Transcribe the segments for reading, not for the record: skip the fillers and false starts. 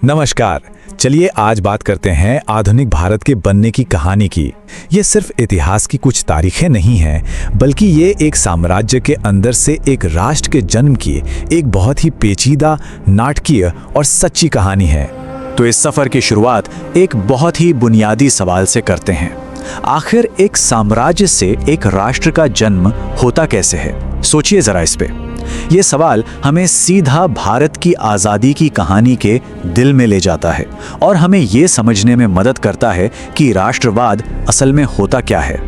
नमस्कार। चलिए आज बात करते हैं आधुनिक भारत के बनने की कहानी की। ये सिर्फ इतिहास की कुछ तारीखें नहीं हैं, बल्कि ये एक साम्राज्य के अंदर से एक राष्ट्र के जन्म की एक बहुत ही पेचीदा, नाटकीय और सच्ची कहानी है। तो इस सफर की शुरुआत एक बहुत ही बुनियादी सवाल से करते हैं। आखिर एक साम्राज्य से एक राष्ट्र का जन्म होता कैसे है? सोचिए जरा इस पे। ये सवाल हमें सीधा भारत की आज़ादी की कहानी के दिल में ले जाता है और हमें ये समझने में मदद करता है कि राष्ट्रवाद असल में होता क्या है।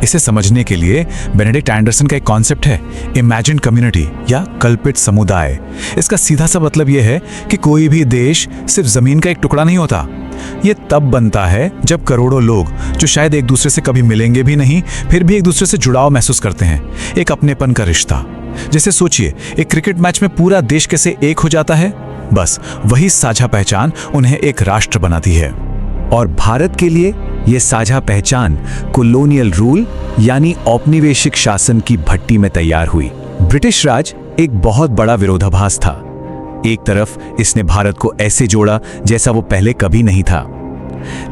इसे समझने के लिए बेनेडिक्ट एंडरसन का एक कॉन्सेप्ट है, इमेजिन कम्युनिटी या कल्पित समुदाय। इसका सीधा सा मतलब यह है कि कोई भी देश सिर्फ जमीन का एक टुकड़ा नहीं होता। ये तब बनता है जब करोड़ों लोग, जो शायद एक दूसरे से कभी मिलेंगे भी नहीं, फिर भी एक दूसरे से जुड़ाव महसूस करते हैं, एक अपनेपन का रिश्ता। जैसे सोचिए, एक क्रिकेट मैच में पूरा देश कैसे एक हो जाता है। बस वही साझा पहचान उन्हें एक राष्ट्र बनाती है। और भारत के लिए ये साझा पहचान कॉलोनियल रूल यानी औपनिवेशिक शासन की भट्टी में तैयार हुई। ब्रिटिश राज एक बहुत बड़ा विरोधाभास था। एक तरफ इसने भारत को ऐसे जोड़ा जैसा वो पहले कभी नहीं था,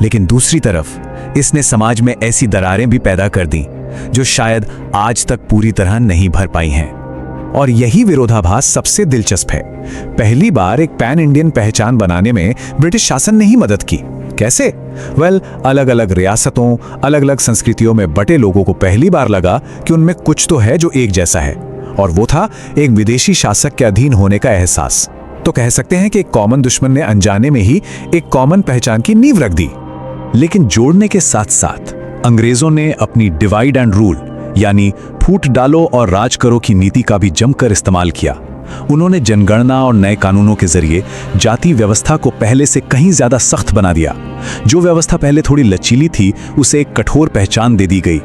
लेकिन दूसरी तरफ इसने समाज में ऐसी दरारें भी पैदा कर दी जो शायद आज तक पूरी तरह नहीं भर पाई हैं। और यही विरोधाभास सबसे दिलचस्प है। पहली बार एक पैन इंडियन पहचान बनाने में ब्रिटिश शासन ने ही मदद की। कैसे? अलग अलग रियासतों, अलग अलग संस्कृतियों में बटे लोगों को पहली बार लगा कि उनमें कुछ तो है जो एक जैसा है, और वो था एक विदेशी शासक के अधीन होने का एहसास। तो कह सकते हैं कि एक कॉमन दुश्मन ने अनजाने में ही एक कॉमन पहचान की नींव रख दी। लेकिन जोड़ने के साथ साथ अंग्रेजों ने अपनी डिवाइड एंड रूल यानी फूट डालो और राज करो की नीति का भी जमकर इस्तेमाल किया। उन्होंने जनगणना और नए कानूनों के जरिए जाति व्यवस्था को पहले से कहीं ज्यादा सख्त बना दिया। जो व्यवस्था पहले थोड़ी लचीली थी, उसे एक कठोर पहचान दे दी गई।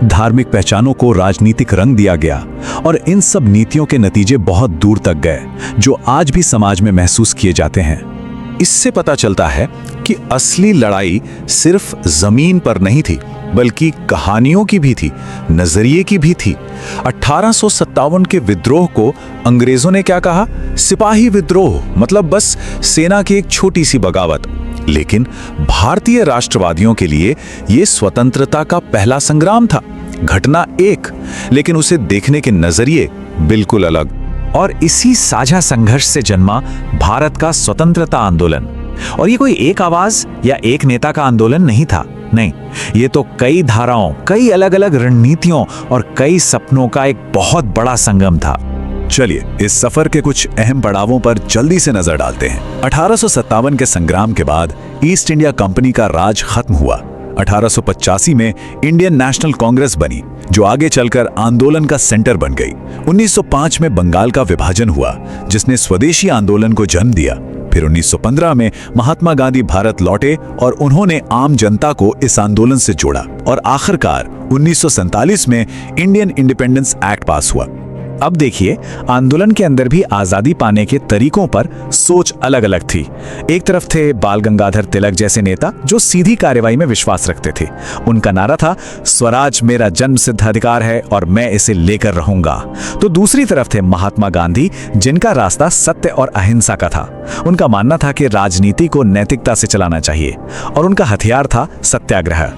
धार्मिक पहचानों को राजनीतिक रंग दिया गया, और इन सब नीतियों के नतीजे बहुत दूर तक गए, जो आज भी समाज में महसूस किए जाते हैं। इससे पता चलता है कि असली लड़ाई सिर्फ जमीन पर नहीं थी, बल्कि कहानियों की भी थी, नजरिए की भी थी। 1857 के विद्रोह को अंग्रेजों ने क्या कहा? सिपाही विद्रोह, मतलब बस सेना की एक छोटी सी बगावत। लेकिन भारतीय राष्ट्रवादियों के लिए यह स्वतंत्रता का पहला संग्राम था। घटना एक, लेकिन उसे देखने के नजरिए बिल्कुल अलग। और इसी साझा संघर्ष से जन्मा भारत का स्वतंत्रता आंदोलन। और ये कोई एक आवाज या एक नेता का आंदोलन नहीं था, नहीं, ये तो कई धाराओं, कई अलग अलग रणनीतियों और कई सपनों का एक बहुत बड़ा संगम था। चलिए इस सफर के कुछ अहम पड़ावों पर जल्दी से नजर डालते हैं। 1857 के संग्राम के बाद ईस्ट इंडिया कंपनी का राज खत्म हुआ। 1885 में इंडियन नेशनल कांग्रेस बनी, जो आगे चलकर आंदोलन का सेंटर बन गई। 1905 में बंगाल का विभाजन हुआ, जिसने स्वदेशी आंदोलन को जन्म दिया। फिर 1915 में महात्मा गांधी भारत लौटे और उन्होंने आम जनता को इस आंदोलन से जोड़ा, और आखिरकार 1947 में इंडियन इंडिपेंडेंस एक्ट पास हुआ। अब देखिए, आंदोलन के अंदर भी आजादी पाने के तरीकों पर सोच अलग अलग थी। एक तरफ थे बाल गंगाधर तिलक जैसे नेता, जो सीधी कार्रवाई में विश्वास रखते थे। उनका नारा था, स्वराज मेरा जन्मसिद्ध अधिकार है और मैं इसे लेकर रहूंगा। तो दूसरी तरफ थे महात्मा गांधी, जिनका रास्ता सत्य और अहिंसा का था। उनका मानना था कि राजनीति को नैतिकता से चलाना चाहिए, और उनका हथियार था सत्याग्रह।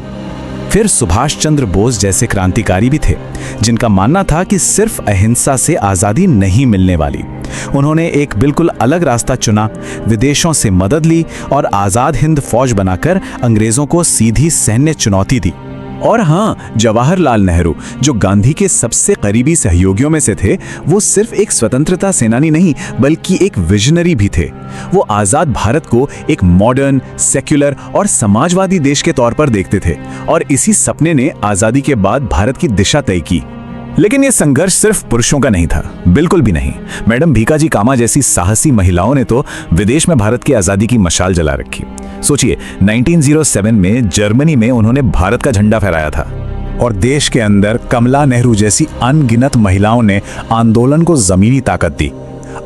फिर सुभाष चंद्र बोस जैसे क्रांतिकारी भी थे, जिनका मानना था कि सिर्फ अहिंसा से आज़ादी नहीं मिलने वाली। उन्होंने एक बिल्कुल अलग रास्ता चुना, विदेशों से मदद ली और आज़ाद हिंद फौज बनाकर अंग्रेज़ों को सीधी सैन्य चुनौती दी। और हाँ, जवाहरलाल नेहरू, जो गांधी के सबसे करीबी सहयोगियों में से थे, वो सिर्फ एक स्वतंत्रता सेनानी नहीं, बल्कि एक विजनरी भी थे। वो आज़ाद भारत को एक मॉडर्न, सेक्युलर और समाजवादी देश के तौर पर देखते थे, और इसी सपने ने आज़ादी के बाद भारत की दिशा तय की। लेकिन ये संघर्ष सिर्फ पुरुषों का नहीं था, बिल्कुल भी नहीं। मैडम भीकाजी कामा जैसी साहसी महिलाओं ने तो विदेश में भारत की आज़ादी की मशाल जला रखी। सोचिए, 1907 में जर्मनी में उन्होंने भारत का झंडा फहराया था, और देश के अंदर कमला नेहरू जैसी अनगिनत महिलाओं ने आंदोलन को जमीनी ताकत दी।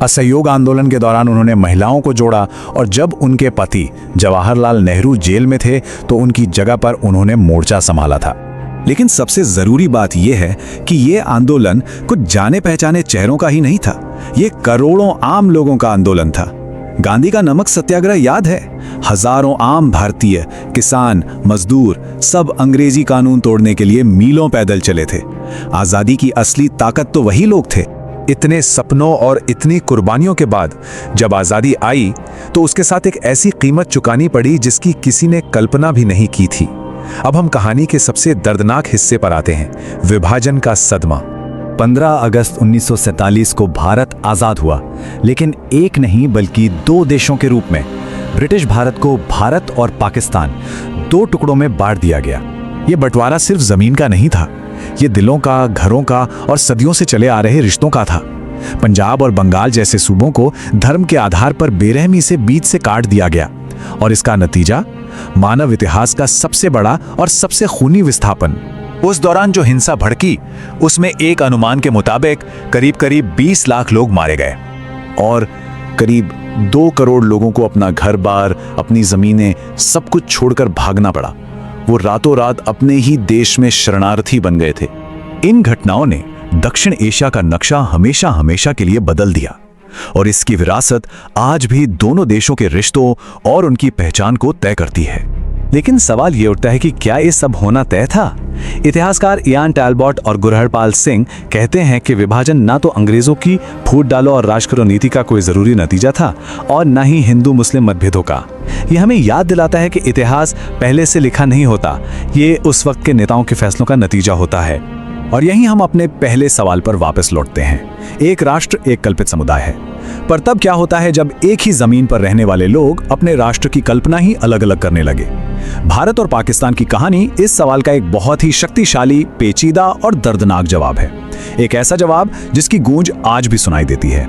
असहयोग आंदोलन के दौरान उन्होंने महिलाओं को जोड़ा, और जब उनके पति जवाहरलाल नेहरू जेल में थे, तो उनकी जगह पर उन्होंने मोर्चा संभाला था। लेकिन सबसे जरूरी बात यह है कि यह आंदोलन कुछ जाने पहचाने चेहरों का ही नहीं था, ये करोड़ों आम लोगों का आंदोलन था। गांधी का नमक सत्याग्रह याद है? हजारों आम भारतीय किसान, मजदूर सब अंग्रेजी कानून तोड़ने के लिए मीलों पैदल चले थे। आजादी की असली ताकत तो वही लोग थे। इतने सपनों और इतनी कुर्बानियों के बाद जब आजादी आई तो उसके साथ एक ऐसी कीमत चुकानी पड़ी जिसकी किसी ने कल्पना भी नहीं की थी। अब हम कहानी के सबसे दर्दनाक हिस्से पर आते हैं, विभाजन का सदमा। 15 अगस्त 1947 को भारत आजाद हुआ, लेकिन एक नहीं बल्कि 2 देशों के रूप में। ब्रिटिश भारत को भारत और पाकिस्तान 2 टुकड़ों में बांट दिया गया। ये बंटवारा सिर्फ जमीन का नहीं था, ये दिलों का, घरों का और सदियों से चले आ रहे रिश्तों का था। पंजाब और बंगाल जैसे सूबों को धर्म के आधार पर बेरहमी से बीच से काट दिया गया, और इसका नतीजा मानव इतिहास का सबसे बड़ा और सबसे खूनी विस्थापन। उस दौरान जो हिंसा भड़की, उसमें एक अनुमान के मुताबिक करीब 20 लाख लोग मारे गए और करीब 2 करोड़ लोगों को अपना घर बार, अपनी जमीनें, सब कुछ छोड़कर भागना पड़ा। वो रातों रात अपने ही देश में शरणार्थी बन गए थे। इन घटनाओं ने दक्षिण एशिया का नक्शा हमेशा हमेशा के लिए बदल दिया, और इसकी विरासत आज भी दोनों देशों के रिश्तों और उनकी पहचान को तय करती है। लेकिन सवाल ये उठता है कि क्या ये सब होना तय था? इतिहासकार इयान टैलबॉट और गुरहरपाल सिंह कहते हैं कि विभाजन ना तो अंग्रेजों की फूट डालो और राज करो नीति का कोई जरूरी नतीजा था, और न ही हिंदू मुस्लिम मतभेदों का। यह हमें याद दिलाता है कि इतिहास पहले से लिखा नहीं होता, ये उस वक्त के नेताओं के फैसलों का नतीजा होता है। और यहीं हम अपने पहले सवाल पर वापस लौटते हैं। एक राष्ट्र एक कल्पित समुदाय है, पर तब क्या होता है जब एक ही जमीन पर रहने वाले लोग अपने राष्ट्र की कल्पना ही अलग अलग करने लगे? भारत और पाकिस्तान की कहानी इस सवाल का एक बहुत ही शक्तिशाली, पेचीदा और दर्दनाक जवाब है। एक ऐसा जवाब जिसकी गूंज आज भी सुनाई देती है।